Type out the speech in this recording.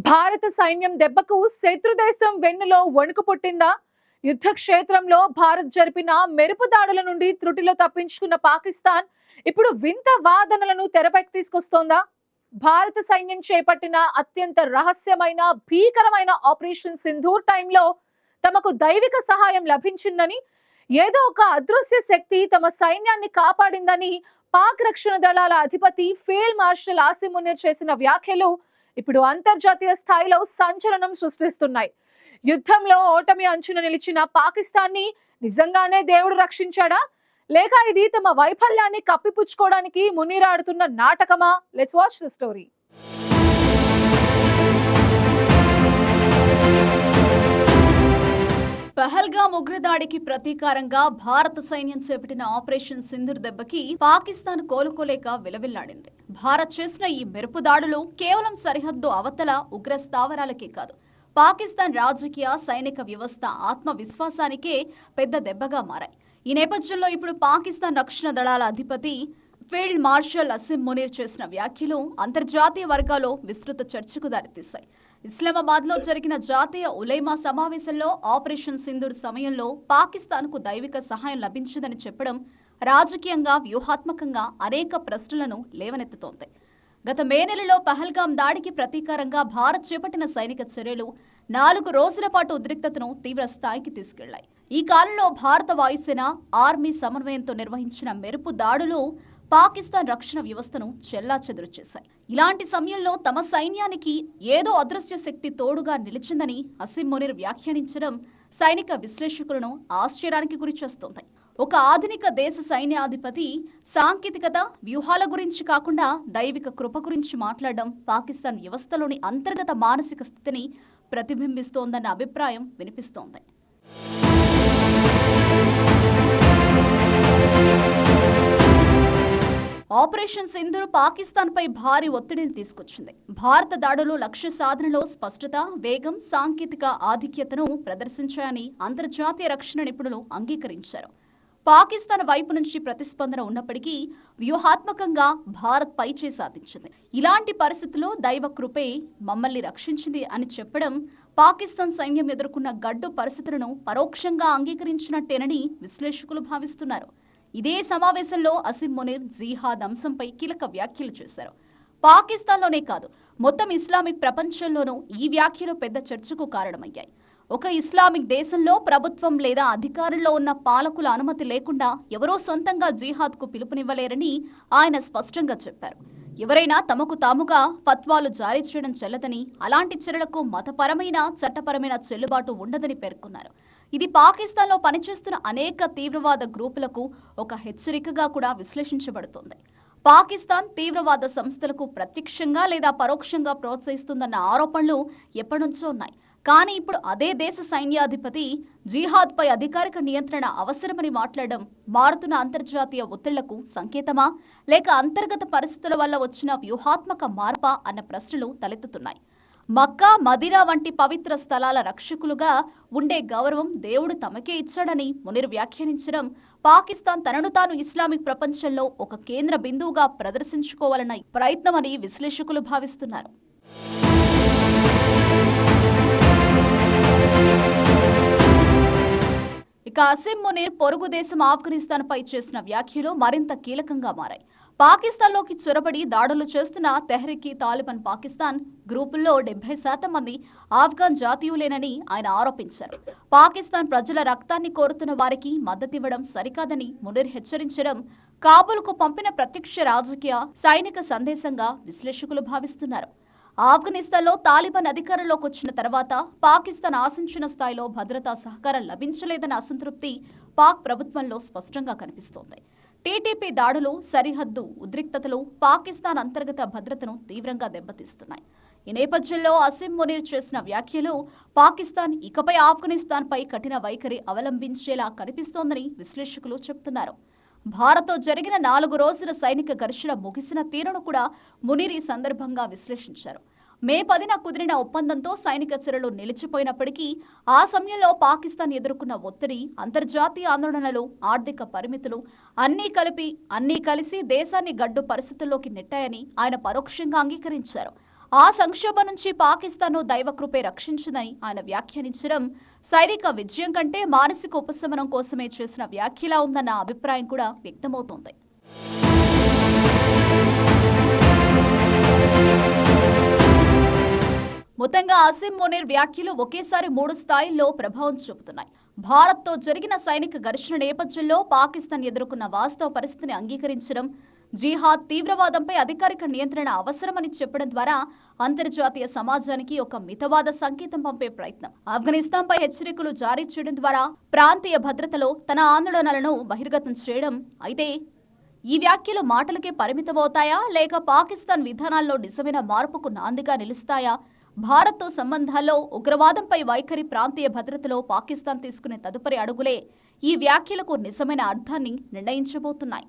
భారత సైన్యం దెబ్బకు శత్రుదేశం వెన్నులో వణుకు పుట్టిందా? యుద్ధ క్షేత్రంలో భారత్ జరిపిన మెరుపు దాడుల నుండి త్రుటిలో తప్పించుకున్న పాకిస్తాన్ ఇప్పుడు వింత వాదనలను తెరపైకి తీసుకొస్తోందా? భారత సైన్యం చేపట్టిన అత్యంత రహస్యమైన భీకరమైన ఆపరేషన్ సింధూర్ టైంలో తమకు దైవిక సహాయం లభించిందని, ఏదో ఒక అదృశ్య శక్తి తమ సైన్యాన్ని కాపాడిందని పాక్ రక్షణ దళాల అధిపతి ఫీల్డ్ మార్షల్ ఆసిమ్ మునీర్ చేసిన వ్యాఖ్యలు ఇప్పుడు అంతర్జాతీయ స్థాయిలో సంచలనం సృష్టిస్తున్నాయి. యుద్ధంలో ఓటమి అంచున నిలిచిన పాకిస్తాన్ ని నిజంగానే దేవుడు రక్షించాడా, లేక ఇది తమ వైఫల్యాన్ని కప్పిపుచ్చుకోవడానికి మునీర్ ఆడుతున్న నాటకమా? Let's watch the story. Pahalgam ఉగ్రదాడికి ప్రతీకారంగా భారత సైన్యం చేపట్టిన ఆపరేషన్ సింధూర్ దెబ్బకి పాకిస్తాన్ కోలుకోలేక విలవిల్లాడింది. భారత్ చేసిన ఈ మెరుపు దాడులు కేవలం సరిహద్దు అవతల ఉగ్ర స్థావరాలకే కాదు, పాకిస్తాన్ రాజకీయ సైనిక వ్యవస్థ ఆత్మవిశ్వాసానికే పెద్ద దెబ్బగా మారాయి. ఈ నేపథ్యంలో ఇప్పుడు పాకిస్తాన్ రక్షణ దళాల అధిపతి ఫీల్డ్ మార్షల్ ఆసిమ్ మునీర్ చేసిన వ్యాఖ్యలు అంతర్జాతీయ వర్గాల్లో విస్తృత చర్చకు దారితీశాయి. ఇస్లామాబాద్ లో జరిగిన జాతీయ ఉలైమా సమావేశంలో ఆపరేషన్ సింధూర్ సమయంలో పాకిస్తాన్ కు దైవిక సహాయం లభించిందని చెప్పడం రాజకీయంగా వ్యూహాత్మకంగా అనేక ప్రశ్నలను లేవనెత్తుతోంది. గత మే నెలలో పహల్గామ్ దాడికి ప్రతీకారంగా భారత్ చేపట్టిన సైనిక చర్యలు 4 రోజుల పాటు ఉద్రిక్తతను తీవ్ర స్థాయికి తీసుకెళ్లాయి. ఈ కాలంలో భారత వాయుసేన ఆర్మీ సమన్వయంతో నిర్వహించిన మెరుపు దాడులు పాకిస్తాన్ రక్షణ వ్యవస్థను చెల్లాచెదురు చేశాయి. ఇలాంటి సమయంలో తమ సైన్యానికి ఏదో అదృశ్య శక్తి తోడుగా నిలిచిందని ఆసిమ్ మునీర్ వ్యాఖ్యానించడం సైనిక విశ్లేషకులను ఆశ్చర్యానికి గురిచేస్తోంది. ఒక ఆధునిక దేశ సైన్యాధిపతి సాంకేతికత, వ్యూహాల గురించి కాకుండా దైవిక కృప గురించి మాట్లాడడం పాకిస్తాన్ వ్యవస్థలోని అంతర్గత మానసిక స్థితిని ప్రతిబింబిస్తోందన్న అభిప్రాయం వినిపిస్తోంది. ఆపరేషన్ సింధూర్ పాకిస్తాన్ పై భారీ ఒత్తిడిని తీసుకొచ్చింది. భారత దాడులు లక్ష్య సాధనలో స్పష్టత, వేగం, సాంకేతిక ఆధిక్యతను ప్రదర్శించాయని అంతర్జాతీయ రక్షణ నిపుణులు అంగీకరించారు. పాకిస్తాన్ వైపు నుంచి ప్రతిస్పందన ఉన్నప్పటికీ వ్యూహాత్మకంగా భారత్ పైచే సాధించింది. ఇలాంటి పరిస్థితుల్లో దైవ కృపే మమ్మల్ని రక్షించింది అని చెప్పడం పాకిస్తాన్ సైన్యం ఎదుర్కొన్న గడ్డు పరిస్థితులను పరోక్షంగా అంగీకరించినట్టేనని విశ్లేషకులు భావిస్తున్నారు. ఇదే సమావేశంలో ఆసిమ్ మునీర్ జిహాద్ అంశంపై కీలక వ్యాఖ్యలు చేశారు. పాకిస్తాన్లోనే కాదు, మొత్తం ఇస్లామిక్ ప్రపంచంలోనూ ఈ వ్యాఖ్యలు పెద్ద చర్చకు కారణమయ్యాయి. ఒక ఇస్లామిక్ దేశంలో ప్రభుత్వం లేదా అధికారంలో ఉన్న పాలకుల అనుమతి లేకుండా ఎవరో సొంతంగా జిహాద్కు పిలుపునివ్వలేరని ఆయన స్పష్టంగా చెప్పారు. ఎవరైనా తమకు తాముగా ఫత్వాలు జారీ చేయడం చెల్లదని, అలాంటి చర్యలకు మతపరమైన, చట్టపరమైన చెల్లుబాటు ఉండదని పేర్కొన్నారు. ఇది పాకిస్తాన్లో పనిచేస్తున్న అనేక తీవ్రవాద గ్రూపులకు ఒక హెచ్చరికగా కూడా విశ్లేషించబడుతోంది. పాకిస్తాన్ తీవ్రవాద సంస్థలకు ప్రత్యక్షంగా లేదా పరోక్షంగా ప్రోత్సహిస్తుందన్న ఆరోపణలు ఎప్పటినుంచో ఉన్నాయి. కానీ ఇప్పుడు అదే దేశ సైన్యాధిపతి జిహాద్పై అధికారిక నియంత్రణ అవసరమని మాట్లాడడం మారుతున్న అంతర్జాతీయ ఒత్తిళ్లకు సంకేతమా, లేక అంతర్గత పరిస్థితుల వల్ల వచ్చిన వ్యూహాత్మక మార్పా అన్న ప్రశ్నలు తలెత్తుతున్నాయి. మక్కా, మదీనా వంటి పవిత్ర స్థలాల రక్షకులుగా ఉండే గౌరవం దేవుడు తమకే ఇచ్చాడని మునీర్ వ్యాఖ్యానించడం పాకిస్తాన్ తనను తాను ఇస్లామిక్ ప్రపంచంలో ఒక కేంద్ర బిందువుగా ప్రదర్శించుకోవాలన్న ప్రయత్నమని విశ్లేషకులు భావిస్తున్నారు. ఇక ఆసిమ్ మునీర్ పొరుగు దేశం ఆఫ్ఘనిస్తాన్ పై చేసిన వ్యాఖ్యలు మరింత కీలకంగా మారాయి. పాకిస్తాన్లోకి చొరబడి దాడులు చేస్తున్న తెహ్రీక్ తాలిబాన్ పాకిస్తాన్ గ్రూపుల్లో 70% మంది ఆఫ్ఘన్ జాతీయులేనని ఆయన ఆరోపించారు. పాకిస్తాన్ ప్రజల రక్తాన్ని కోరుతున్న వారికి మద్దతివ్వడం సరికాదని మునీర్ హెచ్చరించడం కాబూల్కు పంపిన ప్రత్యక్ష రాజకీయ, సైనిక సందేశంగా విశ్లేషకులు భావిస్తున్నారు. ఆఫ్ఘనిస్తాన్లో తాలిబాన్ అధికారంలోకి వచ్చిన తర్వాత పాకిస్తాన్ ఆశించిన స్థాయిలో భద్రతా సహకారం లభించలేదన్న అసంతృప్తి పాక్ ప్రభుత్వంలో స్పష్టంగా కనిపిస్తోంది. టీటీపీ దాడులు, సరిహద్దు ఉద్రిక్తతలు పాకిస్తాన్ అంతర్గత భద్రతను తీవ్రంగా దెబ్బతీస్తున్నాయి. ఈ నేపథ్యంలో ఆసిమ్ మునీర్ చేసిన వ్యాఖ్యలు పాకిస్తాన్ ఇకపై ఆఫ్ఘనిస్తాన్పై కఠిన వైఖరి అవలంబించేలా కనిపిస్తోందని విశ్లేషకులు చెబుతున్నారు. భారత్తో జరిగిన 4 రోజుల సైనిక ఘర్షణ ముగిసిన తీరును కూడా మునీర్ ఈ సందర్భంగా విశ్లేషించారు. మే 10న కుదిరిన ఒప్పందంతో సైనిక చర్యలు నిలిచిపోయినప్పటికీ ఆ సమయంలో పాకిస్తాన్ ఎదుర్కొన్న ఒత్తిడి, అంతర్జాతీయ ఆందోళనలు, ఆర్థిక పరిమితులు అన్నీ కలిసి దేశాన్ని గడ్డు పరిస్థితుల్లోకి నెట్టాయని ఆయన పరోక్షంగా అంగీకరించారు. ఆ సంక్షోభం నుంచి పాకిస్తాన్ను దైవకృపే రక్షించిందని ఆయన వ్యాఖ్యానించడం సైనిక విజయం కంటే మానసిక ఉపశమనం కోసమే చేసిన వ్యాఖ్యలా ఉందన్న అభిప్రాయం కూడా వ్యక్తమవుతోంది. మొత్తంగా అసీం మునీర్ వ్యాఖ్యలు ఒకేసారి 3 స్థాయిల్లో ప్రభావం చూపుతున్నాయి. భారత్తో జరిగిన సైనిక ఘర్షణ నేపథ్యంలో పాకిస్తాన్ ఎదుర్కొన్న వాస్తవ పరిస్థితిని అంగీకరించడం, జిహాద్ తీవ్రవాదంపై అధికారిక నియంత్రణ అవసరమని చెప్పడం ద్వారా అంతర్జాతీయ సమాజానికి ఒక మితవాద సంకేతం పంపే ప్రయత్నం. ఆఫ్ఘనిస్తాన్పై హెచ్చరికలు జారీ చేయడం ద్వారా ప్రాంతీయ భద్రతలో తన ఆందోళనలను బహిర్గతం చేయడం. అయితే ఈ వ్యాఖ్యలు మాటలకే పరిమితమవుతాయా లేక పాకిస్తాన్ విధానాల్లో నిజమైన మార్పుకు నాందిగా నిలుస్తాయా? భారత్తో సంబంధాల్లో ఉగ్రవాదంపై వైఖరి, ప్రాంతీయ భద్రతలో పాకిస్తాన్ తీసుకునే తదుపరి అడుగులే ఈ వ్యాఖ్యలకు నిజమైన అర్థాన్ని నిర్ణయించబోతున్నాయి.